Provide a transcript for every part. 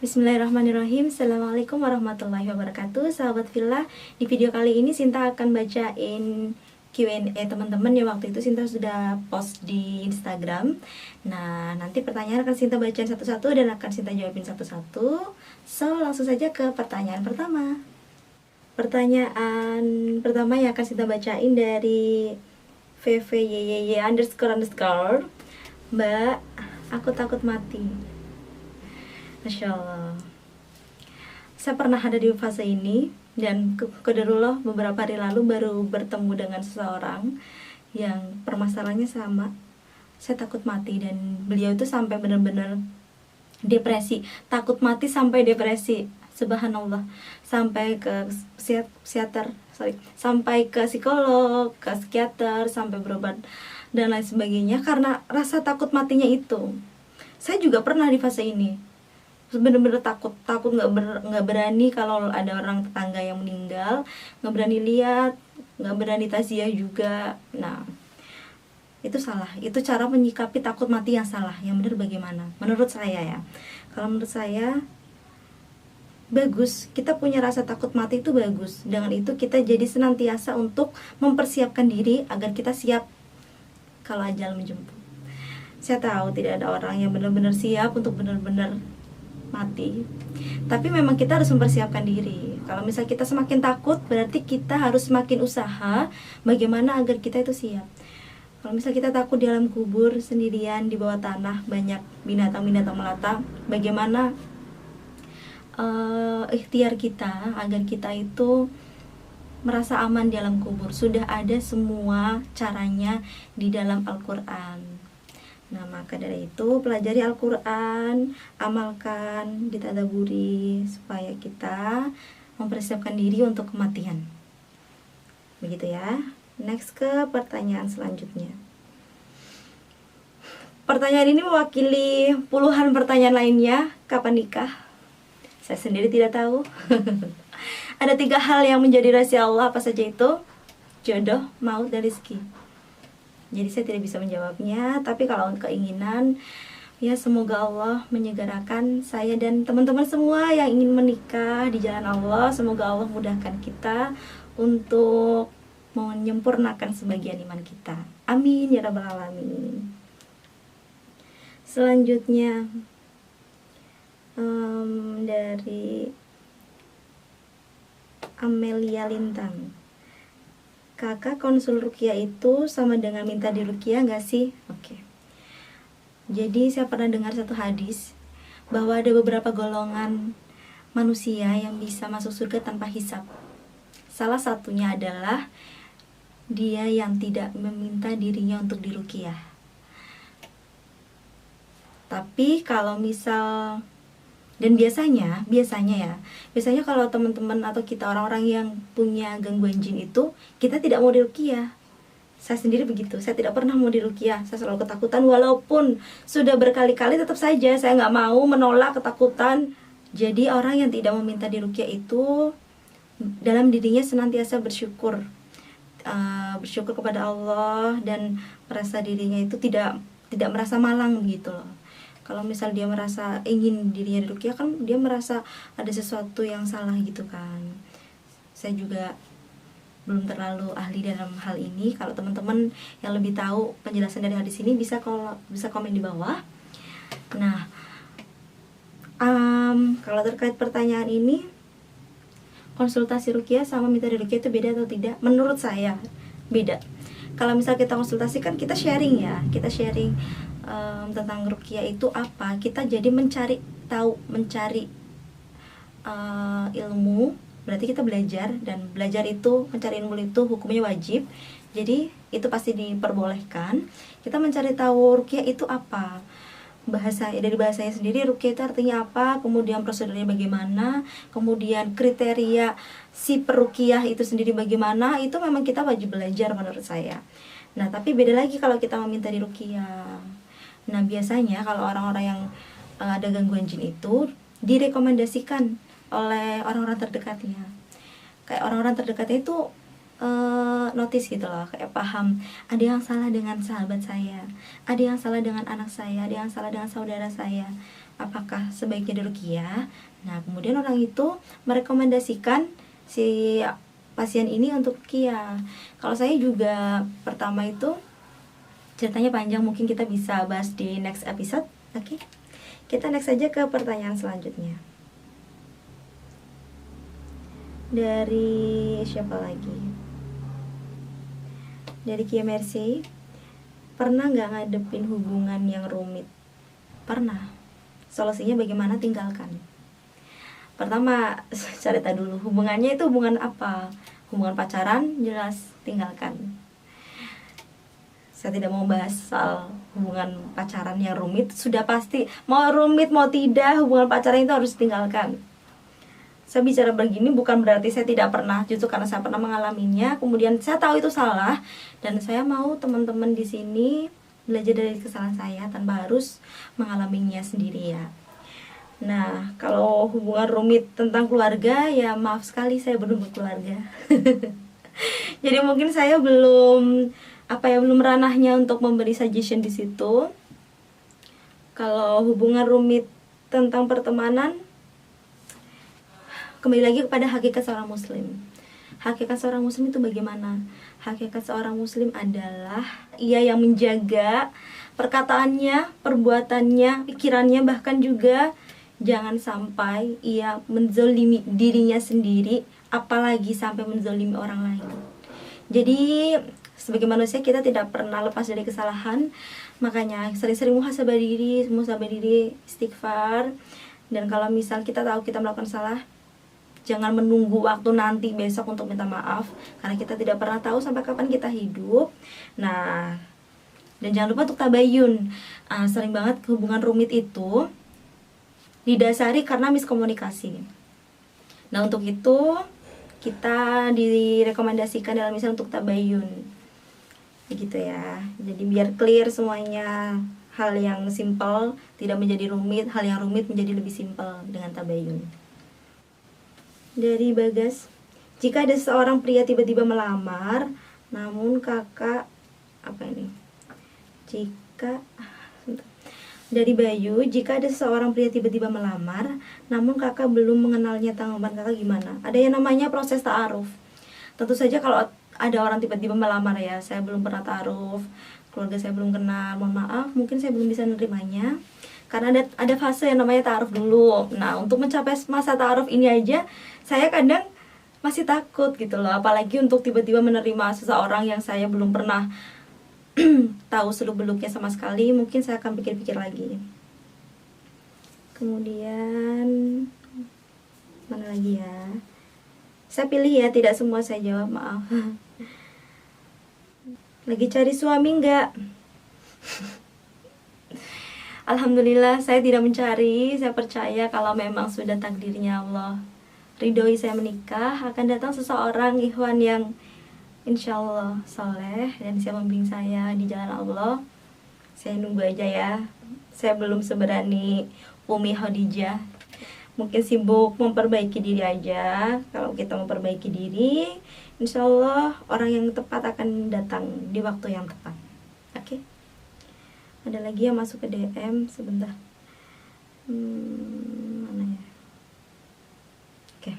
Bismillahirrahmanirrahim. Assalamualaikum warahmatullahi wabarakatuh. Sahabat Villa, di video kali ini Sinta akan bacain Q&A teman-teman. Ya, waktu itu Sinta sudah post di Instagram. Nah, nanti pertanyaan akan Sinta bacain satu-satu dan akan Sinta jawabin satu-satu. So, langsung saja ke pertanyaan pertama. Pertanyaan pertama yang akan Sinta bacain dari VVYY__. Mbak, aku takut mati. Masya Allah. Saya pernah ada di fase ini, dan qadarullah beberapa hari lalu baru bertemu dengan seseorang yang permasalahannya sama. Saya takut mati, dan beliau itu sampai benar-benar depresi, takut mati sampai depresi. Subhanallah, sampai ke sampai ke psikolog, ke psikiater, sampai berobat dan lain sebagainya karena rasa takut matinya itu. Saya juga pernah di fase ini, bener-bener takut nggak berani kalau ada orang tetangga yang meninggal, nggak berani lihat, nggak berani taziah juga. Nah, itu salah, itu cara menyikapi takut mati yang salah. Yang benar bagaimana menurut saya ya? Kalau menurut saya bagus, kita punya rasa takut mati itu bagus. Dengan itu kita jadi senantiasa untuk mempersiapkan diri agar kita siap kalau ajal menjemput. Saya tahu tidak ada orang yang benar-benar siap untuk benar-benar mati, tapi memang kita harus mempersiapkan diri. Kalau misal kita semakin takut, berarti kita harus semakin usaha bagaimana agar kita itu siap. Kalau misal kita takut di alam kubur sendirian di bawah tanah, banyak binatang-binatang melata, bagaimana ikhtiar kita agar kita itu merasa aman di alam kubur? Sudah ada semua caranya di dalam Al-Quran. Nah, maka dari itu pelajari Al-Quran, amalkan, ditadaburi supaya kita mempersiapkan diri untuk kematian. Begitu ya. Next ke pertanyaan selanjutnya. Pertanyaan ini mewakili puluhan pertanyaan lainnya. Kapan nikah? Saya sendiri tidak tahu. Ada 3 hal yang menjadi rahasia Allah, apa saja itu? Jodoh, maut, dan rezeki. Jadi saya tidak bisa menjawabnya, tapi kalau keinginan, ya semoga Allah menyegerakan saya dan teman-teman semua yang ingin menikah di jalan Allah. Semoga Allah mudahkan kita untuk menyempurnakan sebagian iman kita. Amin ya rabbal alamin. Selanjutnya dari Amelia Lintang. Kakak, konsul ruqyah itu sama dengan minta diruqyah nggak sih? Oke. Jadi saya pernah dengar satu hadis bahwa ada beberapa golongan manusia yang bisa masuk surga tanpa hisab. Salah satunya adalah dia yang tidak meminta dirinya untuk diruqyah. Tapi kalau misal, dan biasanya kalau teman-teman atau kita orang-orang yang punya gangguan jin itu, kita tidak mau diruqyah. Saya sendiri begitu, saya tidak pernah mau diruqyah. Saya selalu ketakutan, walaupun sudah berkali-kali tetap saja saya nggak mau, menolak, ketakutan. Jadi orang yang tidak meminta diruqyah itu dalam dirinya senantiasa bersyukur kepada Allah, dan merasa dirinya itu tidak merasa malang gitu loh. Kalau misal dia merasa ingin dirinya diruqyah, kan dia merasa ada sesuatu yang salah gitu kan. Saya juga belum terlalu ahli dalam hal ini. Kalau teman-teman yang lebih tahu penjelasan dari hadis ini bisa komen di bawah. Nah, kalau terkait pertanyaan ini, konsultasi ruqyah sama minta diruqyah itu beda atau tidak? Menurut saya beda. Kalau misal kita konsultasi kan kita sharing ya, tentang ruqyah itu apa, kita jadi mencari ilmu, berarti kita belajar, dan belajar itu, mencari ilmu itu hukumnya wajib, jadi itu pasti diperbolehkan. Kita mencari tahu ruqyah itu apa, dari bahasanya sendiri ruqyah itu artinya apa, kemudian prosedurnya bagaimana, kemudian kriteria si peruqyah itu sendiri bagaimana, itu memang kita wajib belajar menurut saya. Nah, tapi beda lagi kalau kita meminta diruqyah. Nah, biasanya kalau orang-orang yang ada gangguan jin itu direkomendasikan oleh orang-orang terdekatnya. Kayak orang-orang terdekatnya itu notice gitu loh, kayak paham ada yang salah dengan sahabat saya, ada yang salah dengan anak saya, ada yang salah dengan saudara saya. apakah sebaiknya diruqyah. Nah kemudian orang itu merekomendasikan si pasien ini untuk ruqyah. Kalau saya juga pertama itu ceritanya panjang, mungkin kita bisa bahas di next episode. Oke, kita next aja ke pertanyaan selanjutnya. Dari siapa lagi? Dari Kia Mercy. Pernah nggak ngadepin hubungan yang rumit? Pernah. Solusinya bagaimana? Tinggalkan. Pertama, cerita dulu hubungannya itu hubungan apa. Hubungan pacaran, jelas tinggalkan. Saya tidak mau bahas soal hubungan pacaran yang rumit. Sudah pasti, mau rumit mau tidak, hubungan pacaran itu harus tinggalkan. Saya bicara begini bukan berarti saya tidak pernah, justru karena saya pernah mengalaminya, kemudian saya tahu itu salah, dan saya mau teman-teman di sini belajar dari kesalahan saya tanpa harus mengalaminya sendiri ya. Nah, kalau hubungan rumit tentang keluarga, ya maaf sekali saya belum berkeluarga. Jadi mungkin saya belum belum ranahnya untuk memberi suggestion di situ. Kalau hubungan rumit tentang pertemanan, kembali lagi kepada hakikat seorang muslim. Hakikat seorang muslim itu bagaimana? Hakikat seorang muslim adalah ia yang menjaga perkataannya, perbuatannya, pikirannya, bahkan juga jangan sampai ia menzolimi dirinya sendiri, apalagi sampai menzolimi orang lain. Jadi sebagai manusia kita tidak pernah lepas dari kesalahan, makanya sering-sering muhasabah diri, istighfar. Dan kalau misal kita tahu kita melakukan salah, jangan menunggu waktu nanti besok untuk minta maaf, karena kita tidak pernah tahu sampai kapan kita hidup. Nah, dan jangan lupa untuk tabayun. Sering banget hubungan rumit itu didasari karena miskomunikasi. Nah, untuk itu kita direkomendasikan dalam misal untuk tabayun, begitu ya. Jadi biar clear semuanya, hal yang simple tidak menjadi rumit, hal yang rumit menjadi lebih simple dengan tabayun. Dari Bagas, jika ada seorang pria tiba-tiba melamar, namun kakak Dari Bayu, jika ada seorang pria tiba-tiba melamar, namun kakak belum mengenalnya, tanggapan kakak gimana? Ada yang namanya proses ta'aruf. Tentu saja kalau ada orang tiba-tiba melamar ya, saya belum pernah ta'aruf, keluarga saya belum kenal, mohon maaf, mungkin saya belum bisa menerimanya. Karena ada fase yang namanya ta'aruf dulu. Nah, untuk mencapai masa ta'aruf ini aja, saya kadang masih takut gitu loh. Apalagi untuk tiba-tiba menerima seseorang yang saya belum pernah tahu seluk-beluknya sama sekali, mungkin saya akan pikir-pikir lagi. Kemudian mana lagi ya? Saya pilih ya, tidak semua saya jawab, maaf. Lagi cari suami enggak? Alhamdulillah saya tidak mencari. Saya percaya kalau memang sudah takdirnya Allah ridhoi saya menikah, akan datang seseorang ikhwan yang insya Allah soleh dan siap membimbing saya di jalan Allah. Saya nunggu aja ya. Saya belum seberani Umi Khadijah. Mungkin sibuk memperbaiki diri aja. Kalau kita memperbaiki diri, insya Allah orang yang tepat akan datang di waktu yang tepat. Oke. Ada lagi yang masuk ke DM sebentar. Mana ya? Oke.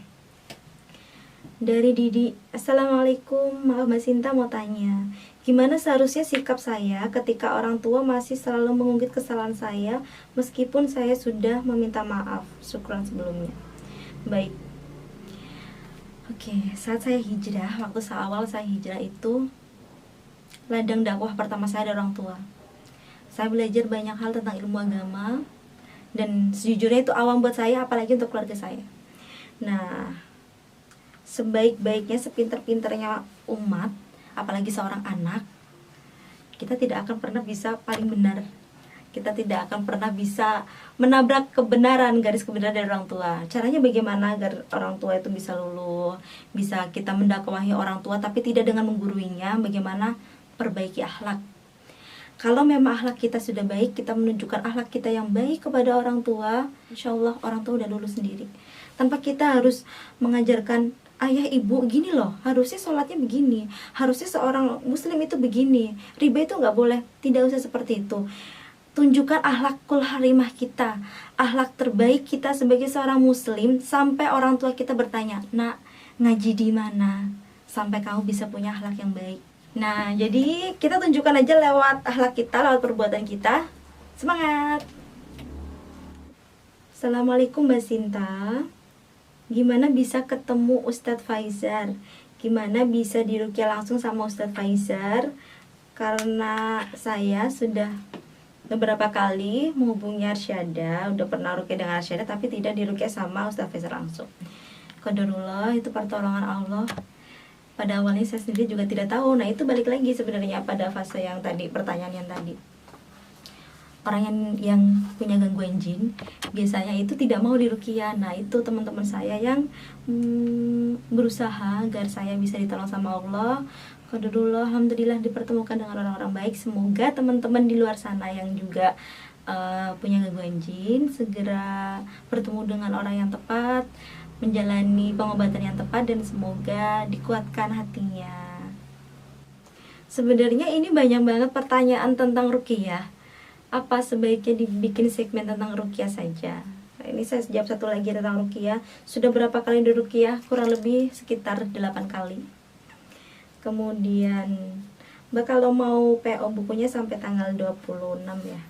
Dari Didi, Assalamualaikum, maaf Mbak Sinta mau tanya, gimana seharusnya sikap saya ketika orang tua masih selalu mengungkit kesalahan saya meskipun saya sudah meminta maaf? Syukran sebelumnya. Baik. Oke, saat saya hijrah, waktu awal saya hijrah itu ladang dakwah pertama saya ada orang tua. Saya belajar banyak hal tentang ilmu agama, dan sejujurnya itu awam buat saya, apalagi untuk keluarga saya. Nah, sebaik-baiknya, sepinter-pinternya umat, apalagi seorang anak, kita tidak akan pernah bisa paling benar. Kita tidak akan pernah bisa menabrak kebenaran, garis kebenaran dari orang tua. Caranya bagaimana agar orang tua itu bisa luluh, bisa kita mendakwahi orang tua tapi tidak dengan mengguruinya? Bagaimana perbaiki akhlak. Kalau memang akhlak kita sudah baik, kita menunjukkan akhlak kita yang baik kepada orang tua, insya Allah orang tua udah lulus sendiri. Tanpa kita harus mengajarkan ayah ibu, gini loh, harusnya sholatnya begini, harusnya seorang muslim itu begini, riba itu nggak boleh, tidak usah seperti itu. tunjukkan akhlakul harimah kita, akhlak terbaik kita sebagai seorang muslim, sampai orang tua kita bertanya, "Nak, ngaji di mana sampai kamu bisa punya akhlak yang baik?" Nah, jadi kita tunjukkan aja lewat akhlak kita, lewat perbuatan kita. Semangat. Assalamualaikum Mbak Sinta. Gimana bisa ketemu Ustadz Faizar? Gimana bisa diruqyah langsung sama Ustadz Faizar? Karena saya sudah beberapa kali menghubungi Arsyada, udah pernah ruqyah dengan Arsyada, tapi tidak diruqyah sama Ustadz Faizar langsung. Qadarullah, itu pertolongan Allah. Pada awalnya saya sendiri juga tidak tahu. Nah, itu balik lagi sebenarnya pada fase yang tadi, pertanyaan yang tadi. Orang yang punya gangguan jin biasanya itu tidak mau diruqyah. Nah, itu teman-teman saya yang berusaha agar saya bisa ditolong sama Allah. Qadarullah, alhamdulillah dipertemukan dengan orang-orang baik. Semoga teman-teman di luar sana yang juga punya gangguan jin segera bertemu dengan orang yang tepat, menjalani pengobatan yang tepat, dan semoga dikuatkan hatinya. Sebenarnya ini banyak banget pertanyaan tentang ruqyah. Apa sebaiknya dibikin segmen tentang ruqyah saja? Nah, ini saya jawab satu lagi tentang ruqyah. Sudah berapa kali diruqyah? Kurang lebih sekitar 8 kali. Kemudian Mbak kalau mau PO bukunya sampai tanggal 26 ya.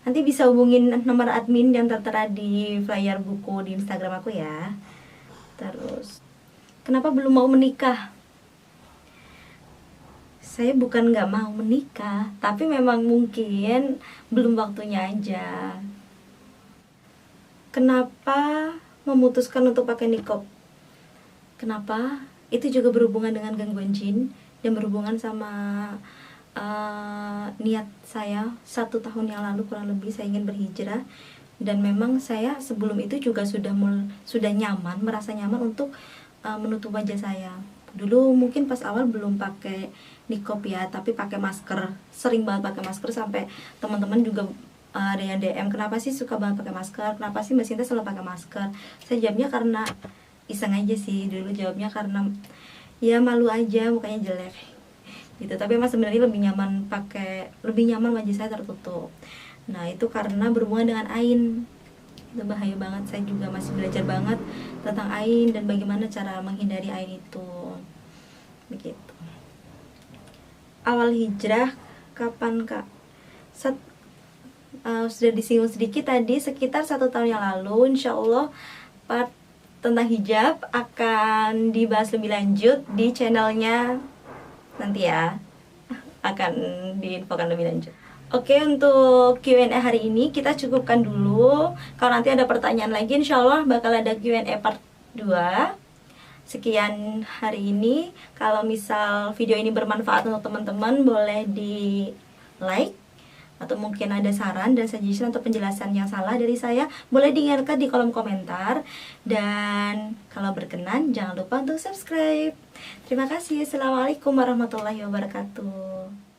Nanti bisa hubungin nomor admin yang tertera di flyer buku di Instagram aku ya. Terus, kenapa belum mau menikah? Saya bukan nggak mau menikah, tapi memang mungkin belum waktunya aja. Kenapa memutuskan untuk pakai niqab? Kenapa? Itu juga berhubungan dengan gangguan jin dan berhubungan sama niat saya 1 tahun yang lalu kurang lebih saya ingin berhijrah. Dan memang saya sebelum itu juga sudah nyaman, merasa nyaman untuk menutup wajah saya. Dulu mungkin pas awal belum pakai niqab ya, tapi pakai masker, sering banget pakai masker, sampai teman-teman juga ada yang DM, kenapa sih suka banget pakai masker, kenapa sih Mbak Sinta selalu pakai masker. Saya jawabnya karena iseng aja sih, dulu jawabnya karena ya malu aja, mukanya jelek gitu. Tapi emang sebenarnya lebih nyaman wajah saya tertutup. Nah, itu karena berhubungan dengan ain. Itu bahaya banget, saya juga masih belajar banget tentang ain dan bagaimana cara menghindari ain itu. Begitu. Awal hijrah kapan Kak? Sudah disinggung sedikit tadi, sekitar 1 tahun yang lalu. Insya Allah part tentang hijab akan dibahas lebih lanjut di channelnya nanti ya, akan diinfokan lebih lanjut. Oke, untuk Q&A hari ini kita cukupkan dulu. Kalau nanti ada pertanyaan lagi, insya Allah bakal ada Q&A part 2. Sekian hari ini. Kalau misal video ini bermanfaat untuk teman-teman, boleh di like. Atau mungkin ada saran dan suggestion atau penjelasan yang salah dari saya, boleh diingatkan di kolom komentar. Dan kalau berkenan, jangan lupa untuk subscribe. Terima kasih. Assalamualaikum warahmatullahi wabarakatuh.